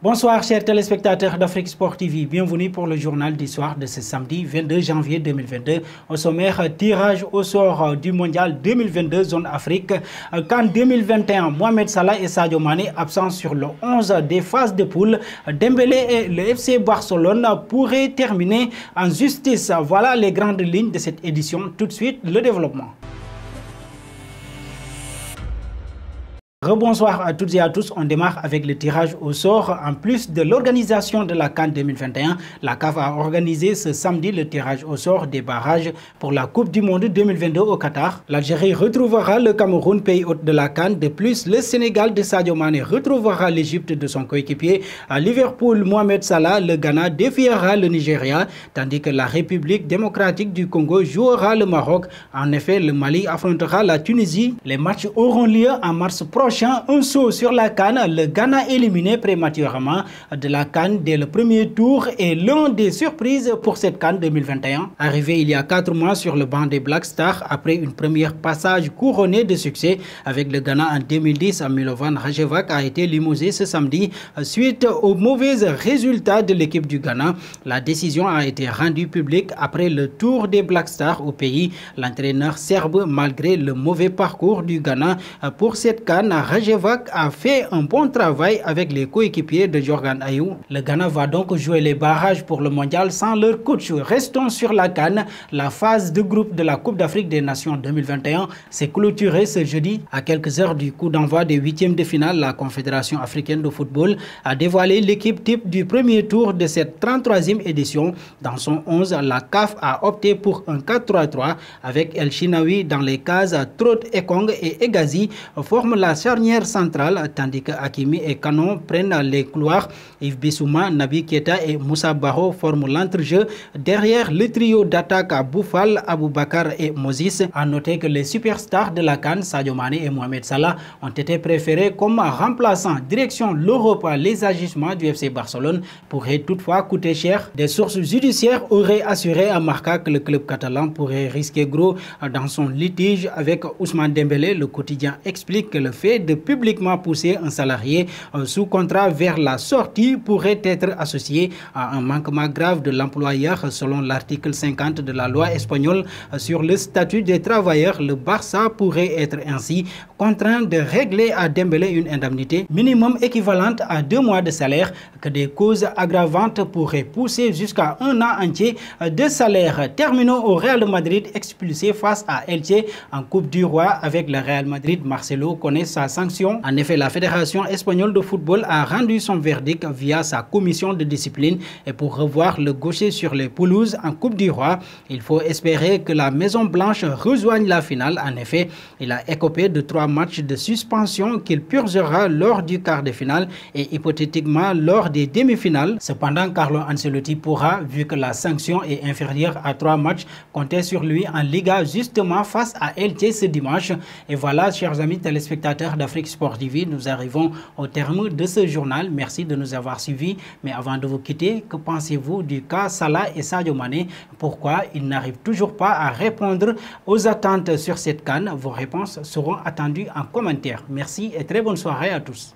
Bonsoir chers téléspectateurs d'Afrique Sport TV, bienvenue pour le journal du soir de ce samedi 22 janvier 2022. Au sommaire, tirage au sort du mondial 2022 zone Afrique. Qu'en 2021, Mohamed Salah et Sadio Mané absents sur le 11 des phases de poule. Dembélé et le FC Barcelone pourraient terminer en justice. Voilà les grandes lignes de cette édition. Tout de suite, le développement. Rebonsoir à toutes et à tous, on démarre avec le tirage au sort. En plus de l'organisation de la CAN 2021, la CAF a organisé ce samedi le tirage au sort des barrages pour la Coupe du Monde 2022 au Qatar. L'Algérie retrouvera le Cameroun, pays hôte de la CAN. De plus, le Sénégal de Sadio Mané retrouvera l'Égypte de son coéquipier. À Liverpool, Mohamed Salah, le Ghana défiera le Nigeria, tandis que la République démocratique du Congo jouera le Maroc. En effet, le Mali affrontera la Tunisie. Les matchs auront lieu en mars prochain. Un saut sur la CAN, le Ghana éliminé prématurément de la CAN dès le premier tour est l'un des surprises pour cette CAN 2021. Arrivé il y a 4 mois sur le banc des Black Stars après une première passage couronnée de succès avec le Ghana en 2010, Milovan Rajevac a été limogé ce samedi suite aux mauvais résultats de l'équipe du Ghana. La décision a été rendue publique après le tour des Black Stars au pays. L'entraîneur serbe, malgré le mauvais parcours du Ghana pour cette CAN, Rajevac a fait un bon travail avec les coéquipiers de Jordan Ayew. Le Ghana va donc jouer les barrages pour le mondial sans leur coach. Restons sur la CAN. La phase de groupe de la Coupe d'Afrique des Nations 2021 s'est clôturée ce jeudi. À quelques heures du coup d'envoi des huitièmes de finale, la Confédération africaine de football a dévoilé l'équipe type du premier tour de cette 33e édition. Dans son 11, la CAF a opté pour un 4-3-3 avec El Shinawi dans les cases. Trot Ekong et Egazi forment la charnière centrale, tandis que Hakimi et Kanon prennent les couloirs. Yves Bissouma, Naby Keita et Moussa Barro forment l'entrejeu. Derrière le trio d'attaque à Boufal, Aboubakar et Moses. A noter que les superstars de la CAN, Sadio Mané et Mohamed Salah, ont été préférés comme remplaçants. Direction l'Europe, les agissements du FC Barcelone pourraient toutefois coûter cher. Des sources judiciaires auraient assuré à Marca que le club catalan pourrait risquer gros dans son litige avec Ousmane Dembélé. Le quotidien explique que le fait de publiquement pousser un salarié sous contrat vers la sortie pourrait être associé à un manquement grave de l'employeur selon l'article 50 de la loi espagnole sur le statut des travailleurs. Le Barça pourrait être ainsi contraint de régler à Dembélé une indemnité minimum équivalente à 2 mois de salaire, que des causes aggravantes pourraient pousser jusqu'à 1 an entier de salaire. Terminons au Real Madrid expulsé face à Elche en Coupe du Roi avec le Real Madrid. Marcelo connaît sa sanction. En effet, la Fédération espagnole de football a rendu son verdict via sa commission de discipline. Et pour revoir le gaucher sur les pelouses en Coupe du Roi, il faut espérer que la Maison Blanche rejoigne la finale. En effet, il a écopé de 3 matchs de suspension qu'il purgera lors du quart de finale et hypothétiquement lors des demi-finales. Cependant, Carlo Ancelotti pourra, vu que la sanction est inférieure à 3 matchs, compter sur lui en Liga justement face à Elche ce dimanche. Et voilà, chers amis téléspectateurs d'Afrique Sport TV, nous arrivons au terme de ce journal. Merci de nous avoir suivis. Mais avant de vous quitter, que pensez-vous du cas Salah et Sadio Mané? Pourquoi ils n'arrivent toujours pas à répondre aux attentes sur cette CAN? Vos réponses seront attendues en commentaire. Merci et très bonne soirée à tous.